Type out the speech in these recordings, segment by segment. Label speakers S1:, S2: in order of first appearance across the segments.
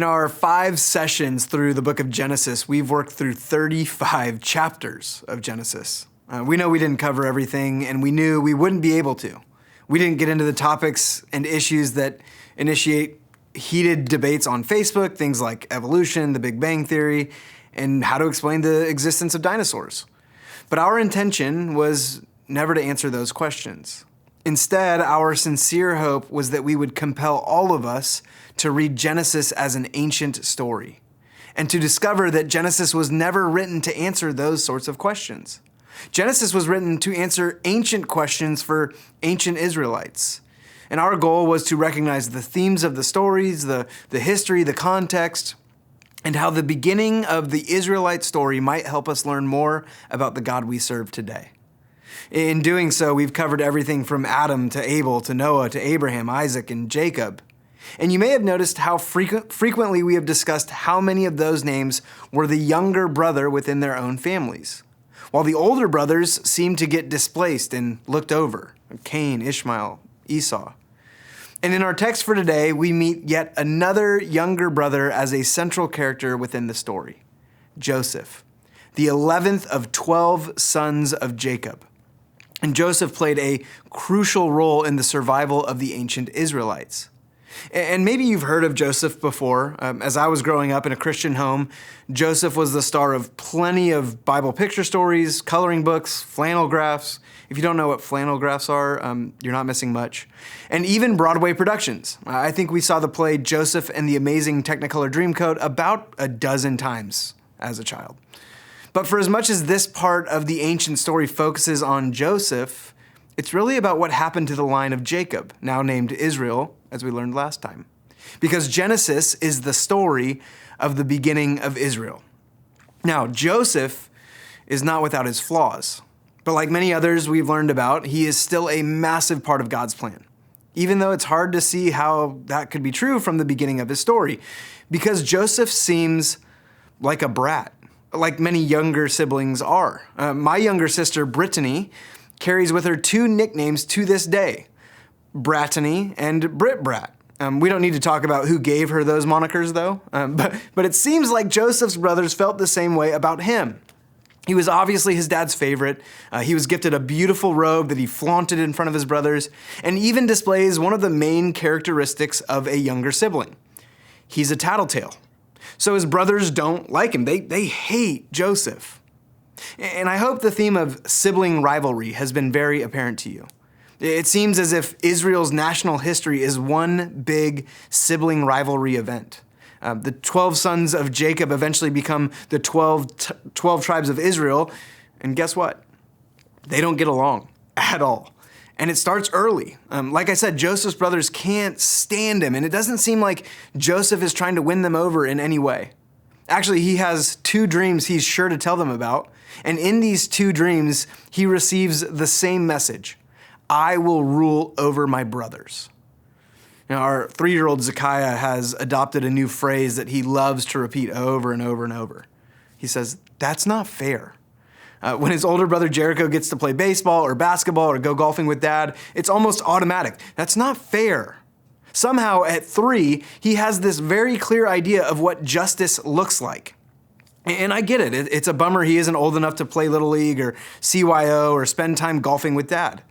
S1: our 5 sessions through the book of Genesis, we've worked through 35 chapters of Genesis. We know we didn't cover everything, and we knew we wouldn't be able to. We didn't get into the topics and issues that initiate heated debates on Facebook, things like evolution, the Big Bang Theory, and how to explain the existence of dinosaurs. But our intention was never to answer those questions. Instead, our sincere hope was that we would compel all of us to read Genesis as an ancient story, and to discover that Genesis was never written to answer those sorts of questions. Genesis was written to answer ancient questions for ancient Israelites. And our goal was to recognize the themes of the stories, the history, the context, and how the beginning of the Israelite story might help us learn more about the God we serve today. In doing so, we've covered everything from Adam to Abel to Noah to Abraham, Isaac, and Jacob. And you may have noticed how frequently we have discussed how many of those names were the younger brother within their own families, while the older brothers seemed to get displaced and looked over: Cain, Ishmael, Esau. And in our text for today, we meet yet another younger brother as a central character within the story: Joseph, the 11th of 12 sons of Jacob. And Joseph played a crucial role in the survival of the ancient Israelites. And maybe you've heard of Joseph before. As I was growing up in a Christian home, Joseph was the star of plenty of Bible picture stories, coloring books, flannel graphs. If you don't know what flannel graphs are, you're not missing much. And even Broadway productions. I think we saw the play Joseph and the Amazing Technicolor Dreamcoat about a dozen times as a child. But for as much as this part of the ancient story focuses on Joseph, it's really about what happened to the line of Jacob, now named Israel, as we learned last time. Because Genesis is the story of the beginning of Israel. Now, Joseph is not without his flaws, but like many others we've learned about, he is still a massive part of God's plan, even though it's hard to see how that could be true from the beginning of his story, because Joseph seems like a brat, like many younger siblings are. My younger sister, Brittany, carries with her 2 nicknames to this day: Brattany and Brit Brat. We don't need to talk about who gave her those monikers, though, but it seems like Joseph's brothers felt the same way about him. He was obviously his dad's favorite. He was gifted a beautiful robe that he flaunted in front of his brothers, and even displays one of the main characteristics of a younger sibling. He's a tattletale. So his brothers don't like him. They hate Joseph. And I hope the theme of sibling rivalry has been very apparent to you. It seems as if Israel's national history is one big sibling rivalry event. The 12 sons of Jacob eventually become the 12 tribes of Israel. And guess what? They don't get along at all. And it starts early. Like I said, Joseph's brothers can't stand him, and it doesn't seem like Joseph is trying to win them over in any way. Actually, he has 2 dreams he's sure to tell them about, and in these 2 dreams, he receives the same message: I will rule over my brothers. Now, our 3-year-old Zekiah has adopted a new phrase that he loves to repeat over and over and over. He says, "That's not fair." When his older brother Jericho gets to play baseball or basketball or go golfing with dad, it's almost automatic. That's not fair. Somehow at 3, he has this very clear idea of what justice looks like. And I get it. It's a bummer he isn't old enough to play Little League or CYO or spend time golfing with dad.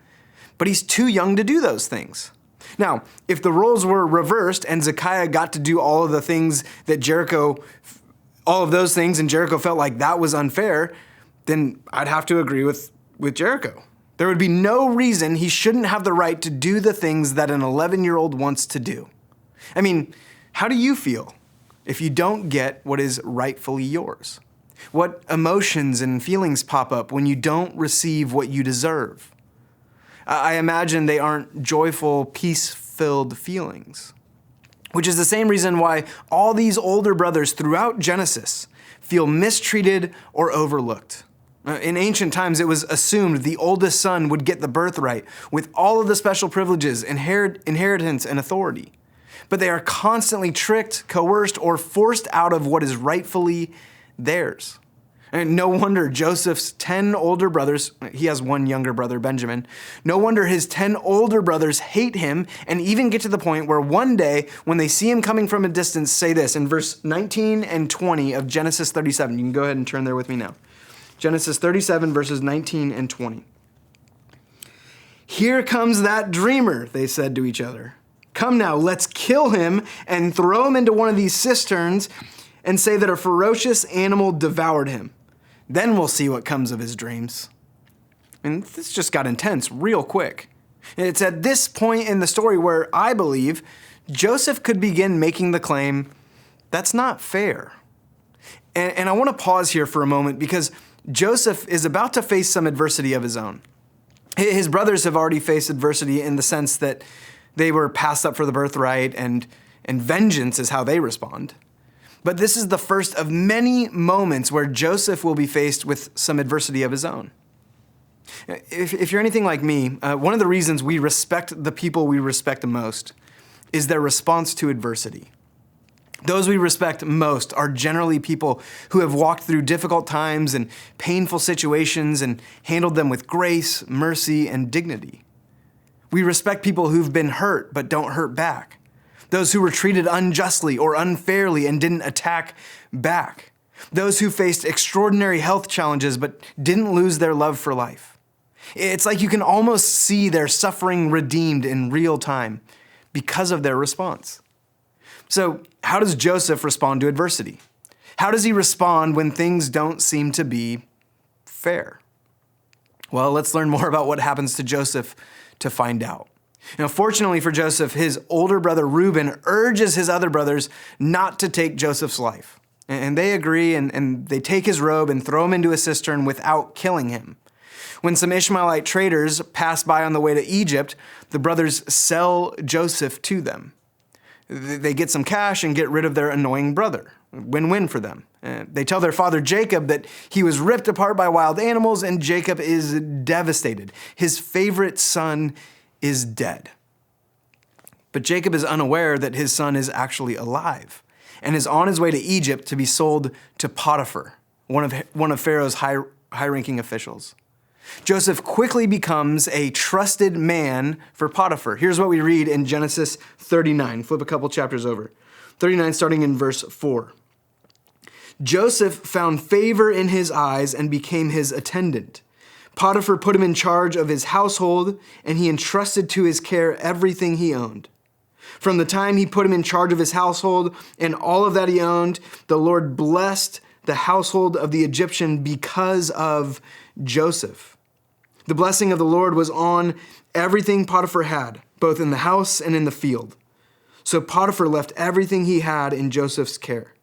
S1: But he's too young to do those things. Now, if the roles were reversed and Zekiah got to do all of the things that all of those things, and Jericho felt like that was unfair, then I'd have to agree with Jericho. There would be no reason he shouldn't have the right to do the things that an 11-year-old wants to do. I mean, how do you feel if you don't get what is rightfully yours? What emotions and feelings pop up when you don't receive what you deserve? I imagine they aren't joyful, peace-filled feelings, which is the same reason why all these older brothers throughout Genesis feel mistreated or overlooked. In ancient times, it was assumed the oldest son would get the birthright with all of the special privileges, inheritance, and authority. But they are constantly tricked, coerced, or forced out of what is rightfully theirs. And no wonder Joseph's 10 older brothers, he has one younger brother, Benjamin. No wonder his 10 older brothers hate him and even get to the point where one day when they see him coming from a distance, say this in verse 19 and 20 of Genesis 37. You can go ahead and turn there with me now. Genesis 37 verses 19 and 20. "Here comes that dreamer," they said to each other. "Come now, let's kill him and throw him into one of these cisterns and say that a ferocious animal devoured him. Then we'll see what comes of his dreams." And this just got intense real quick. It's at this point in the story where I believe Joseph could begin making the claim, that's not fair. And I want to pause here for a moment because Joseph is about to face some adversity of his own. His brothers have already faced adversity in the sense that they were passed up for the birthright and vengeance is how they respond. But this is the first of many moments where Joseph will be faced with some adversity of his own. If you're anything like me, one of the reasons we respect the people we respect the most is their response to adversity. Those we respect most are generally people who have walked through difficult times and painful situations and handled them with grace, mercy, and dignity. We respect people who've been hurt but don't hurt back. Those who were treated unjustly or unfairly and didn't attack back. Those who faced extraordinary health challenges but didn't lose their love for life. It's like you can almost see their suffering redeemed in real time because of their response. So, how does Joseph respond to adversity? How does he respond when things don't seem to be fair? Well, let's learn more about what happens to Joseph to find out. Now, fortunately for Joseph, his older brother Reuben urges his other brothers not to take Joseph's life. And they agree, and they take his robe and throw him into a cistern without killing him. When some Ishmaelite traders pass by on the way to Egypt, the brothers sell Joseph to them. They get some cash and get rid of their annoying brother. Win-win for them. They tell their father Jacob that he was ripped apart by wild animals, and Jacob is devastated. His favorite son is dead. But Jacob is unaware that his son is actually alive and is on his way to Egypt to be sold to Potiphar, one of Pharaoh's high-ranking officials. Joseph quickly becomes a trusted man for Potiphar. Here's what we read in Genesis 39. Flip a couple chapters over. 39 starting in verse 4. "Joseph found favor in his eyes and became his attendant. Potiphar put him in charge of his household, and he entrusted to his care everything he owned. From the time he put him in charge of his household and all of that he owned, the Lord blessed the household of the Egyptian because of Joseph. The blessing of the Lord was on everything Potiphar had, both in the house and in the field. So Potiphar left everything he had in Joseph's care.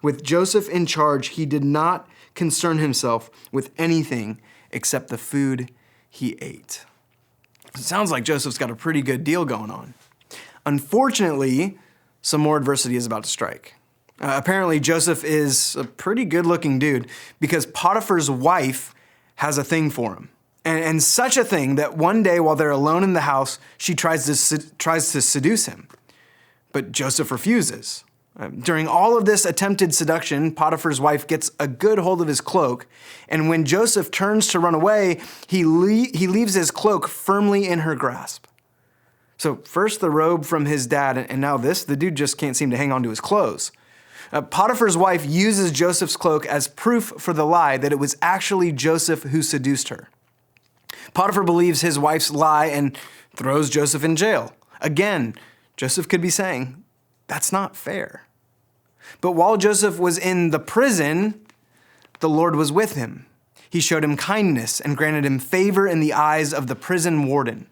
S1: With Joseph in charge, he did not concern himself with anything except the food he ate." It sounds like Joseph's got a pretty good deal going on. Unfortunately, some more adversity is about to strike. Apparently, Joseph is a pretty good-looking dude because Potiphar's wife has a thing for him. And such a thing that one day while they're alone in the house, she tries to seduce him. But Joseph refuses. During all of this attempted seduction, Potiphar's wife gets a good hold of his cloak. And when Joseph turns to run away, he leaves his cloak firmly in her grasp. So first the robe from his dad, and now this, the dude just can't seem to hang on to his clothes. Potiphar's wife uses Joseph's cloak as proof for the lie that it was actually Joseph who seduced her. Potiphar believes his wife's lie and throws Joseph in jail. Again, Joseph could be saying, that's not fair. But while Joseph was in the prison, the Lord was with him. He showed him kindness and granted him favor in the eyes of the prison warden.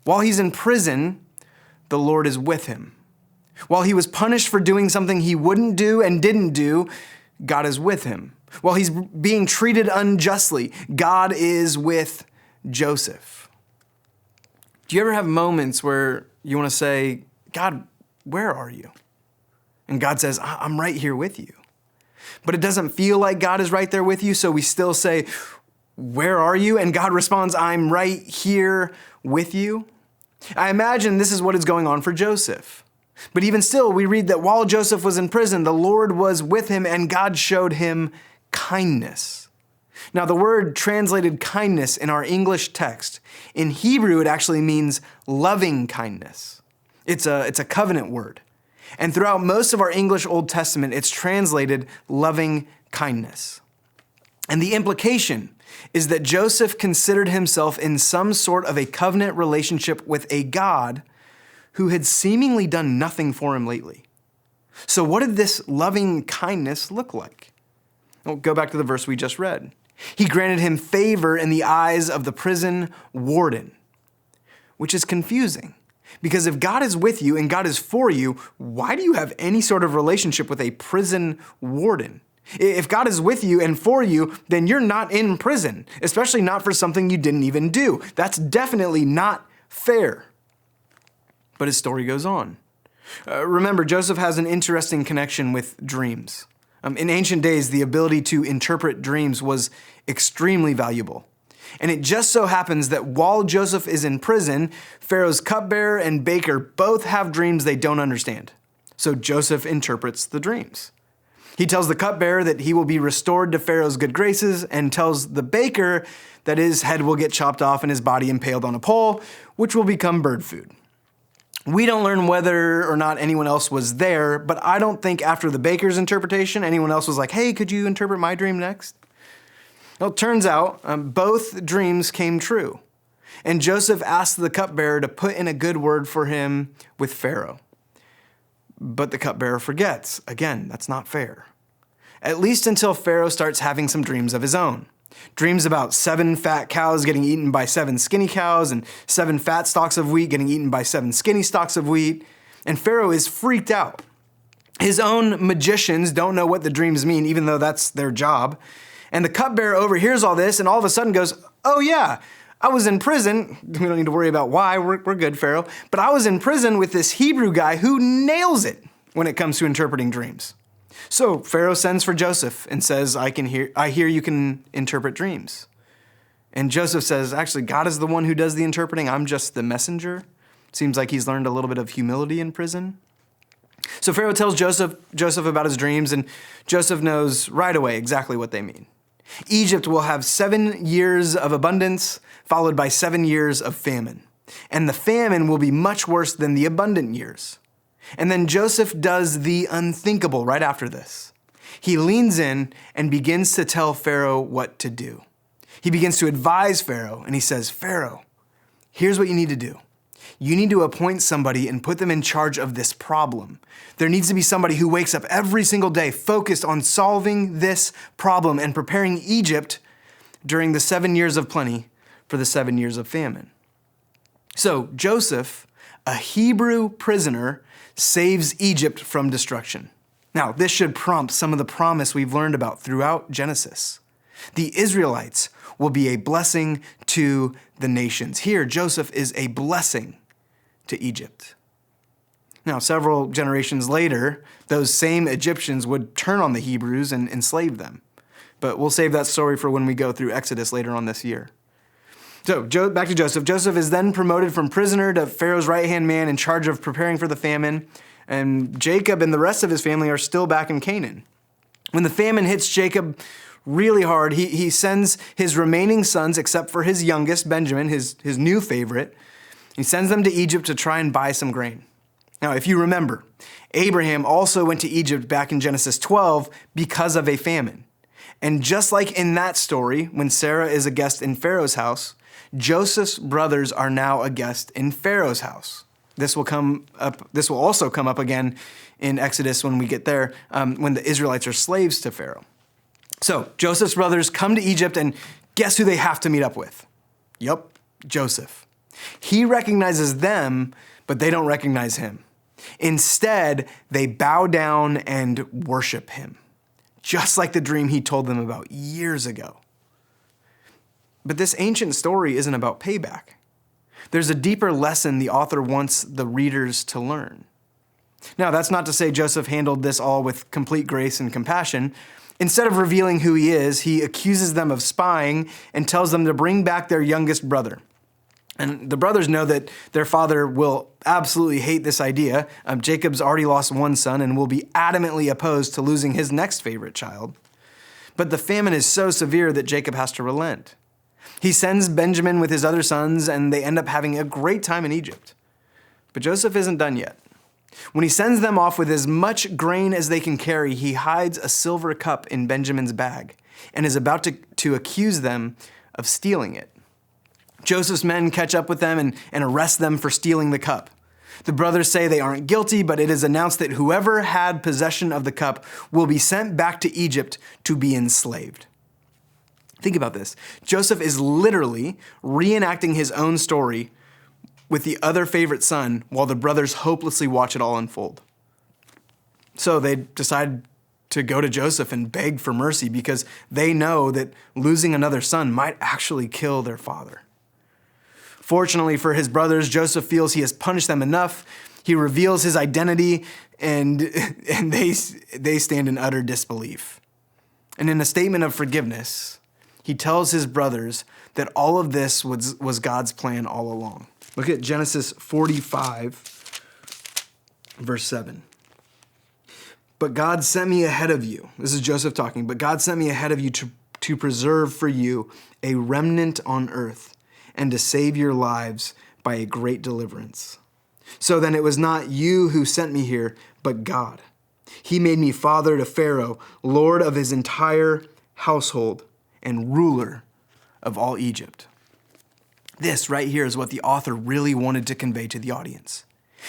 S1: While he's in prison, the Lord is with him. While he was punished for doing something he wouldn't do and didn't do, God is with him. While he's being treated unjustly, God is with Joseph. Do you ever have moments where you want to say, God, where are you? And God says, I'm right here with you. But it doesn't feel like God is right there with you, so we still say, where are you? And God responds, I'm right here with you. I imagine this is what is going on for Joseph. But even still, we read that while Joseph was in prison, the Lord was with him and God showed him kindness. Now, the word translated kindness in our English text, in Hebrew, it actually means loving kindness. It's a covenant word. And throughout most of our English Old Testament, it's translated loving kindness. And the implication is that Joseph considered himself in some sort of a covenant relationship with a God who had seemingly done nothing for him lately. So what did this loving kindness look like? Well, go back to the verse we just read. He granted him favor in the eyes of the prison warden, which is confusing. Because if God is with you and God is for you, why do you have any sort of relationship with a prison warden? If God is with you and for you, then you're not in prison, especially not for something you didn't even do. That's definitely not fair. But his story goes on. Remember, Joseph has an interesting connection with dreams. In ancient days, the ability to interpret dreams was extremely valuable. And it just so happens that while Joseph is in prison, Pharaoh's cupbearer and baker both have dreams they don't understand. So Joseph interprets the dreams. He tells the cupbearer that he will be restored to Pharaoh's good graces and tells the baker that his head will get chopped off and his body impaled on a pole, which will become bird food. We don't learn whether or not anyone else was there, but I don't think after the baker's interpretation, anyone else was like, hey, could you interpret my dream next? Well, it turns out both dreams came true. And Joseph asked the cupbearer to put in a good word for him with Pharaoh. But the cupbearer forgets. Again, that's not fair. At least until Pharaoh starts having some dreams of his own. Dreams about 7 fat cows getting eaten by 7 skinny cows and 7 fat stalks of wheat getting eaten by 7 skinny stalks of wheat. And Pharaoh is freaked out. His own magicians don't know what the dreams mean, even though that's their job. And the cupbearer overhears all this and all of a sudden goes, oh yeah, I was in prison. We don't need to worry about why. We're good, Pharaoh. But I was in prison with this Hebrew guy who nails it when it comes to interpreting dreams. So Pharaoh sends for Joseph and says, I hear you can interpret dreams. And Joseph says, actually, God is the one who does the interpreting. I'm just the messenger. Seems like he's learned a little bit of humility in prison. So Pharaoh tells Joseph about his dreams, and Joseph knows right away exactly what they mean. Egypt will have 7 years of abundance, followed by 7 years of famine. And the famine will be much worse than the abundant years. And then Joseph does the unthinkable right after this. He leans in and begins to tell Pharaoh what to do. He begins to advise Pharaoh, and he says, Pharaoh, here's what you need to do. You need to appoint somebody and put them in charge of this problem. There needs to be somebody who wakes up every single day focused on solving this problem and preparing Egypt during the 7 years of plenty for the 7 years of famine. So Joseph, a Hebrew prisoner, saves Egypt from destruction. Now, this should prompt some of the promise we've learned about throughout Genesis. The Israelites will be a blessing to the nations. Here, Joseph is a blessing to Egypt. Now, several generations later, those same Egyptians would turn on the Hebrews and enslave them. But we'll save that story for when we go through Exodus later on this year. So, back to Joseph. Joseph is then promoted from prisoner to Pharaoh's right-hand man in charge of preparing for the famine. And Jacob and the rest of his family are still back in Canaan. When the famine hits Jacob really hard, he sends his remaining sons, except for his youngest, Benjamin, his new favorite, he sends them to Egypt to try and buy some grain. Now, if you remember, Abraham also went to Egypt back in Genesis 12 because of a famine. And just like in that story, when Sarah is a guest in Pharaoh's house, Joseph's brothers are now a guest in Pharaoh's house. This will also come up again in Exodus when we get there, when the Israelites are slaves to Pharaoh. So Joseph's brothers come to Egypt, and guess who they have to meet up with? Yup, Joseph. He recognizes them, but they don't recognize him. Instead, they bow down and worship him, just like the dream he told them about years ago. But this ancient story isn't about payback. There's a deeper lesson the author wants the readers to learn. Now, that's not to say Joseph handled this all with complete grace and compassion. Instead of revealing who he is, he accuses them of spying and tells them to bring back their youngest brother. And the brothers know that their father will absolutely hate this idea. Jacob's already lost one son and will be adamantly opposed to losing his next favorite child. But the famine is so severe that Jacob has to relent. He sends Benjamin with his other sons, and they end up having a great time in Egypt. But Joseph isn't done yet. When he sends them off with as much grain as they can carry, he hides a silver cup in Benjamin's bag and is about to accuse them of stealing it. Joseph's men catch up with them and arrest them for stealing the cup. The brothers say they aren't guilty, but it is announced that whoever had possession of the cup will be sent back to Egypt to be enslaved. Think about this. Joseph is literally reenacting his own story with the other favorite son while the brothers hopelessly watch it all unfold. So they decide to go to Joseph and beg for mercy because they know that losing another son might actually kill their father. Fortunately for his brothers, Joseph feels he has punished them enough. He reveals his identity, and they stand in utter disbelief. And in a statement of forgiveness, he tells his brothers that all of this was God's plan all along. Look at Genesis 45, verse 7. But God sent me ahead of you. This is Joseph talking. But God sent me ahead of you to preserve for you a remnant on earth and to save your lives by a great deliverance. So then it was not you who sent me here, but God. He made me father to Pharaoh, lord of his entire household, and ruler of all Egypt. This right here is what the author really wanted to convey to the audience.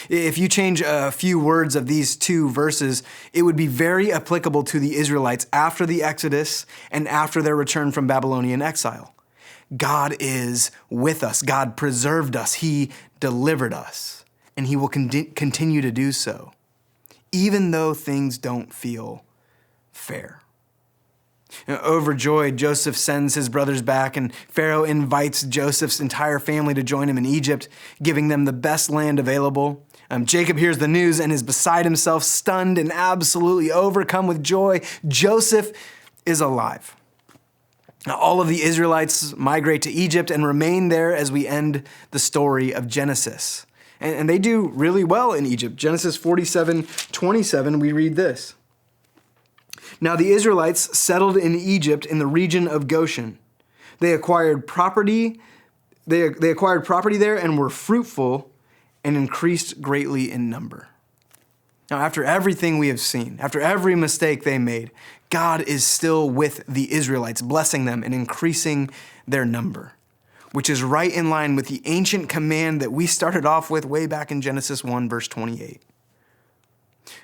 S1: If you change a few words of these two verses, it would be very applicable to the Israelites after the Exodus and after their return from Babylonian exile. God is with us. God preserved us. He delivered us, and he will continue to do so, even though things don't feel fair. Overjoyed, Joseph sends his brothers back, and Pharaoh invites Joseph's entire family to join him in Egypt, giving them the best land available. Jacob hears the news and is beside himself, stunned and absolutely overcome with joy. Joseph is alive. Now, all of the Israelites migrate to Egypt and remain there as we end the story of Genesis. And they do really well in Egypt. Genesis 47:27, we read this. Now the Israelites settled in Egypt in the region of Goshen. They acquired property there and were fruitful and increased greatly in number. Now, after everything we have seen, after every mistake they made, God is still with the Israelites, blessing them and increasing their number, which is right in line with the ancient command that we started off with way back in Genesis 1, verse 28.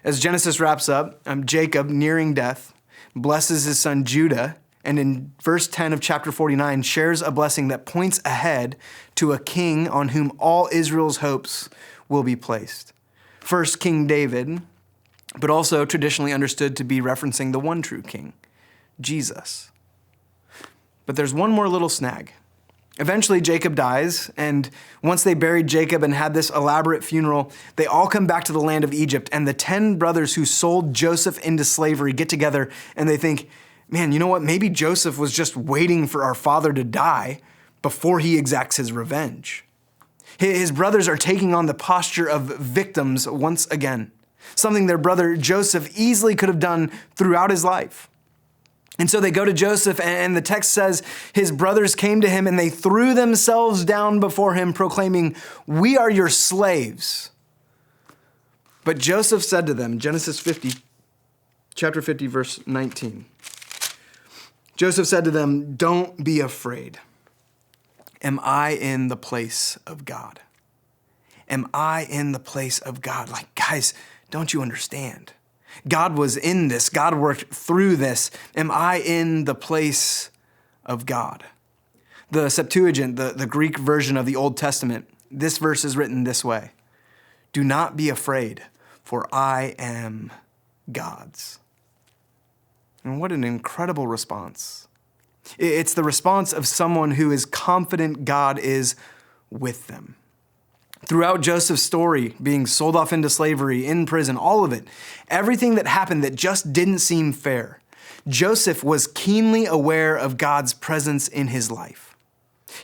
S1: As Genesis wraps up, Jacob, nearing death, blesses his son Judah, and in verse 10 of chapter 49 shares a blessing that points ahead to a king on whom all Israel's hopes will be placed. First, King David, but also traditionally understood to be referencing the one true king, Jesus. But there's one more little snag. Eventually, Jacob dies, and once they buried Jacob and had this elaborate funeral, they all come back to the land of Egypt, and the 10 brothers who sold Joseph into slavery get together, and they think, man, you know what? Maybe Joseph was just waiting for our father to die before he exacts his revenge. His brothers are taking on the posture of victims once again, something their brother Joseph easily could have done throughout his life. And so they go to Joseph, and the text says his brothers came to him and they threw themselves down before him, proclaiming, "We are your slaves." But Joseph said to them, Genesis 50, chapter 50, verse 19. Joseph said to them, "Don't be afraid. Am I in the place of God?" Am I in the place of God? Like, guys, don't you understand? God was in this. God worked through this. Am I in the place of God? The Septuagint, the Greek version of the Old Testament, this verse is written this way: "Do not be afraid, for I am God's." And what an incredible response. It's the response of someone who is confident God is with them. Throughout Joseph's story, being sold off into slavery, in prison, all of it, everything that happened that just didn't seem fair, Joseph was keenly aware of God's presence in his life.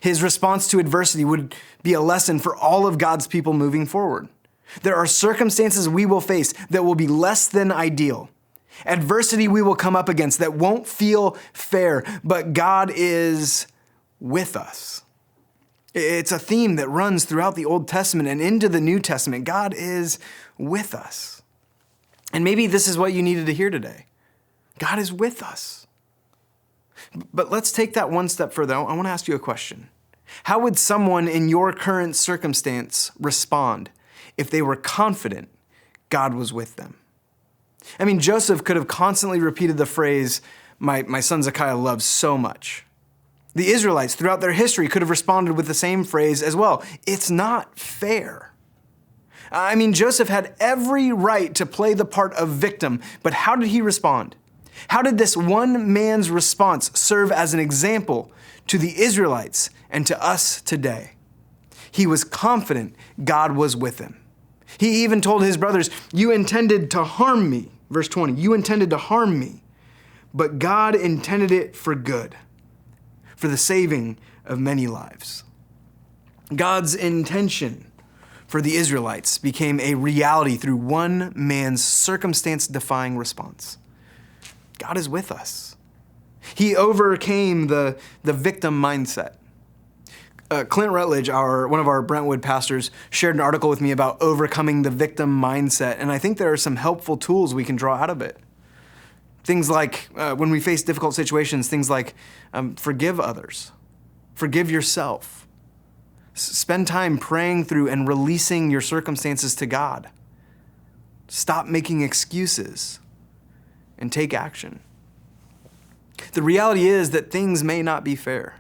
S1: His response to adversity would be a lesson for all of God's people moving forward. There are circumstances we will face that will be less than ideal, Adversity we will come up against that won't feel fair, but God is with us. It's a theme that runs throughout the Old Testament and into the New Testament. God is with us. And maybe this is what you needed to hear today. God is with us. But let's take that one step further. I want to ask you a question. How would someone in your current circumstance respond if they were confident God was with them? I mean, Joseph could have constantly repeated the phrase, my son Zekiah loves so much. The Israelites throughout their history could have responded with the same phrase as well. It's not fair. I mean, Joseph had every right to play the part of victim, but how did he respond? How did this one man's response serve as an example to the Israelites and to us today? He was confident God was with him. He even told his brothers, you intended to harm me. Verse 20, you intended to harm me, but God intended it for good, for the saving of many lives. God's intention for the Israelites became a reality through one man's circumstance-defying response. God is with us. He overcame the victim mindset. Clint Rutledge, one of our Brentwood pastors, shared an article with me about overcoming the victim mindset, and I think there are some helpful tools we can draw out of it. Things like, when we face difficult situations, things like forgive others, forgive yourself. Spend time praying through and releasing your circumstances to God. Stop making excuses and take action. The reality is that things may not be fair,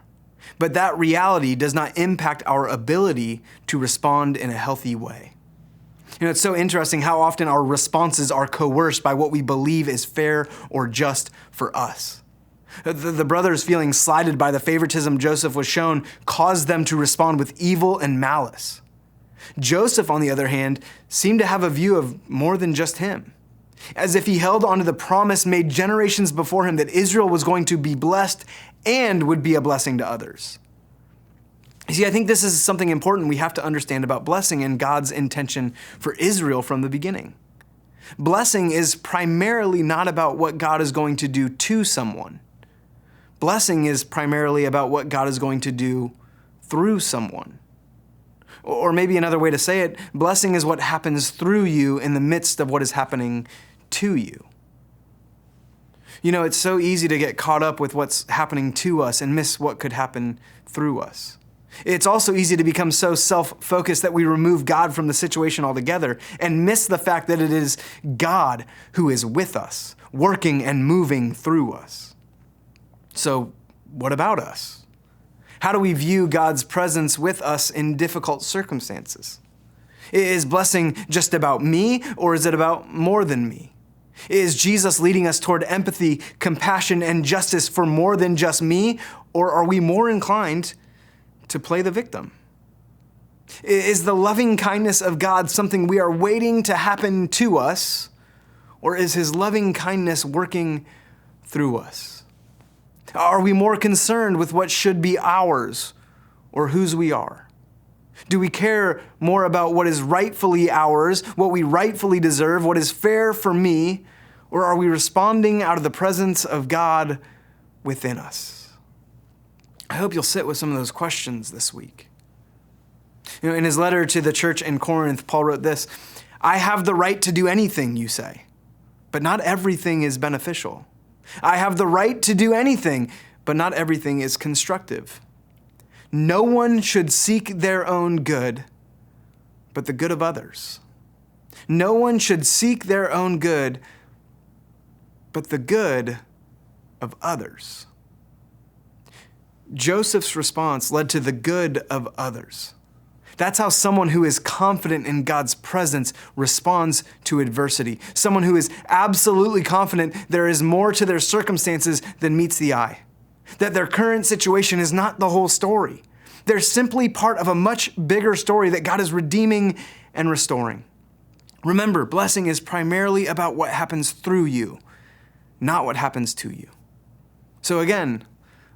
S1: but that reality does not impact our ability to respond in a healthy way. You know, it's so interesting how often our responses are coerced by what we believe is fair or just for us. The brothers feeling slighted by the favoritism Joseph was shown caused them to respond with evil and malice. Joseph, on the other hand, seemed to have a view of more than just him, as if he held onto the promise made generations before him that Israel was going to be blessed and would be a blessing to others. You see, I think this is something important we have to understand about blessing and God's intention for Israel from the beginning. Blessing is primarily not about what God is going to do to someone. Blessing is primarily about what God is going to do through someone. Or maybe another way to say it, blessing is what happens through you in the midst of what is happening to you. You know, it's so easy to get caught up with what's happening to us and miss what could happen through us. It's also easy to become so self-focused that we remove God from the situation altogether and miss the fact that it is God who is with us, working and moving through us. So, what about us? How do we view God's presence with us in difficult circumstances? Is blessing just about me, or is it about more than me? Is Jesus leading us toward empathy, compassion, and justice for more than just me, or are we more inclined to play the victim? Is the loving kindness of God something we are waiting to happen to us, or is his loving kindness working through us? Are we more concerned with what should be ours or whose we are? Do we care more about what is rightfully ours, what we rightfully deserve, what is fair for me, or are we responding out of the presence of God within us? I hope you'll sit with some of those questions this week. You know, in his letter to the church in Corinth, Paul wrote this, I have the right to do anything, you say, but not everything is beneficial. I have the right to do anything, but not everything is constructive. No one should seek their own good, but the good of others. No one should seek their own good, but the good of others. Joseph's response led to the good of others. That's how someone who is confident in God's presence responds to adversity. Someone who is absolutely confident there is more to their circumstances than meets the eye. That their current situation is not the whole story. They're simply part of a much bigger story that God is redeeming and restoring. Remember, blessing is primarily about what happens through you, not what happens to you. So again,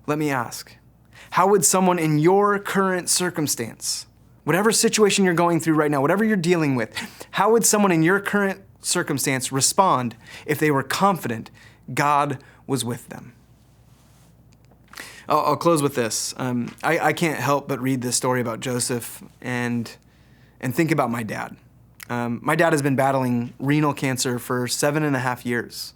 S1: let me ask, how would someone in your current circumstance, whatever situation you're going through right now, whatever you're dealing with, how would someone in your current circumstance respond if they were confident God was with them? I'll close with this. I can't help but read this story about Joseph and think about my dad. My dad has been battling renal cancer for 7.5 years.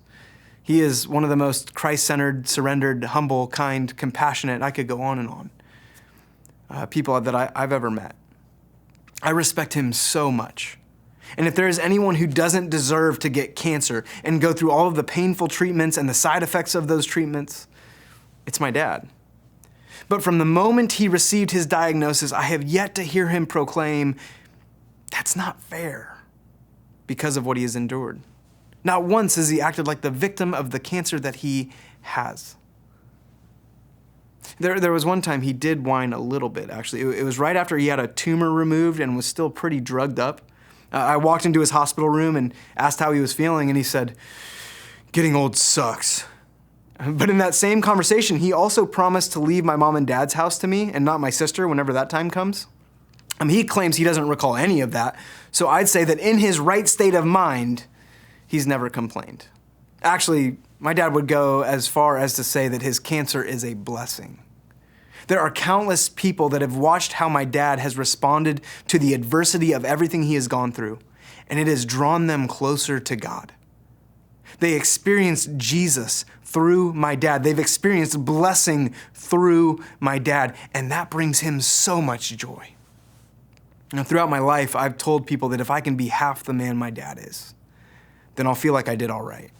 S1: He is one of the most Christ-centered, surrendered, humble, kind, compassionate, I could go on and on, people that I've ever met. I respect him so much. And if there is anyone who doesn't deserve to get cancer and go through all of the painful treatments and the side effects of those treatments, it's my dad. But from the moment he received his diagnosis, I have yet to hear him proclaim, "That's not fair," because of what he has endured. Not once has he acted like the victim of the cancer that he has. There was one time he did whine a little bit, actually. It was right after he had a tumor removed and was still pretty drugged up. I walked into his hospital room and asked how he was feeling, and he said, "Getting old sucks." But in that same conversation, he also promised to leave my mom and dad's house to me and not my sister whenever that time comes. He claims he doesn't recall any of that, so I'd say that in his right state of mind, he's never complained. Actually, my dad would go as far as to say that his cancer is a blessing. There are countless people that have watched how my dad has responded to the adversity of everything he has gone through, and it has drawn them closer to God. They experienced Jesus through my dad. They've experienced blessing through my dad, and that brings him so much joy. Now, throughout my life, I've told people that if I can be half the man my dad is, then I'll feel like I did all right.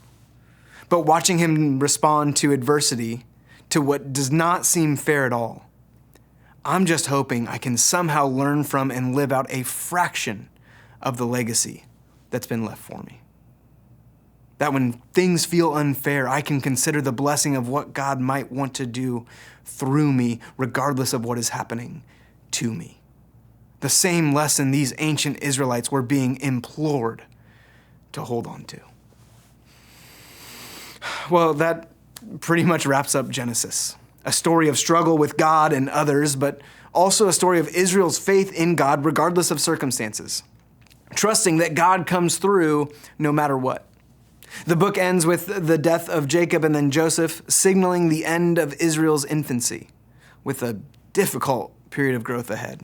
S1: But watching him respond to adversity, to what does not seem fair at all, I'm just hoping I can somehow learn from and live out a fraction of the legacy that's been left for me. That when things feel unfair, I can consider the blessing of what God might want to do through me, regardless of what is happening to me. The same lesson these ancient Israelites were being implored to hold on to. Well, that pretty much wraps up Genesis. A story of struggle with God and others, but also a story of Israel's faith in God regardless of circumstances, trusting that God comes through no matter what. The book ends with the death of Jacob and then Joseph, signaling the end of Israel's infancy, with a difficult period of growth ahead.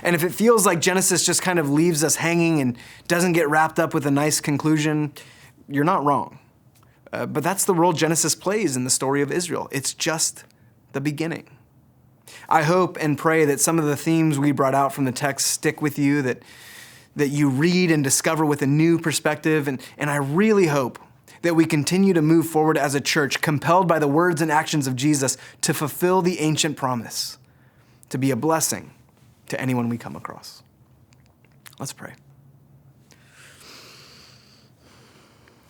S1: And if it feels like Genesis just kind of leaves us hanging and doesn't get wrapped up with a nice conclusion, you're not wrong. But that's the role Genesis plays in the story of Israel. It's just the beginning. I hope and pray that some of the themes we brought out from the text stick with you, that you read and discover with a new perspective. And I really hope that we continue to move forward as a church, compelled by the words and actions of Jesus to fulfill the ancient promise, to be a blessing to anyone we come across. Let's pray.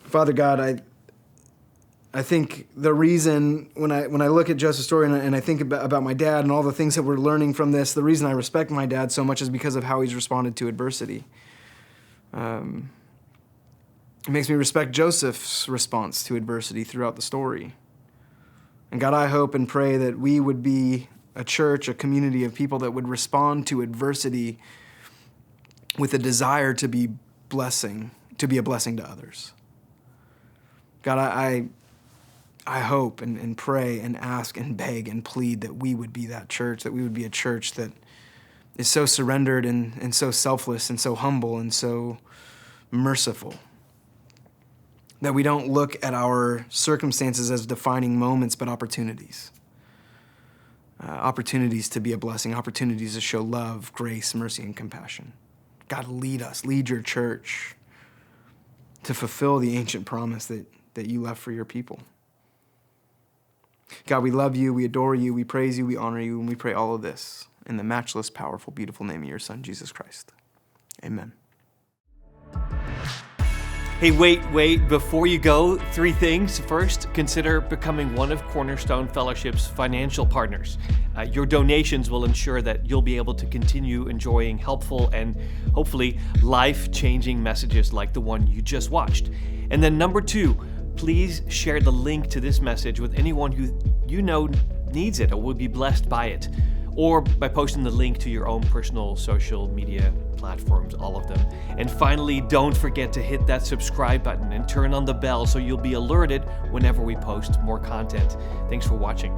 S1: Father God, I think the reason when I look at Joseph's story and I think about my dad and all the things that we're learning from this, the reason I respect my dad so much is because of how he's responded to adversity. It makes me respect Joseph's response to adversity throughout the story. And God, I hope and pray that we would be a church, a community of people that would respond to adversity with a desire to be a blessing to others. God, I hope and pray and ask and beg and plead that we would be that church, that we would be a church that is so surrendered and so selfless and so humble and so merciful, that we don't look at our circumstances as defining moments, but opportunities. Opportunities to be a blessing, opportunities to show love, grace, mercy, and compassion. God, lead us, lead your church to fulfill the ancient promise that you left for your people. God, we love you, we adore you, we praise you, we honor you, and we pray all of this in the matchless, powerful, beautiful name of your Son, Jesus Christ. Amen.
S2: Hey, wait, before you go, 3 things. First, consider becoming one of Cornerstone Fellowship's financial partners. Your donations will ensure that you'll be able to continue enjoying helpful and hopefully life-changing messages like the one you just watched. And then number 2, please share the link to this message with anyone who you know needs it or will be blessed by it. or by posting the link to your own personal social media platforms, all of them. And finally, don't forget to hit that subscribe button and turn on the bell so you'll be alerted whenever we post more content. Thanks for watching.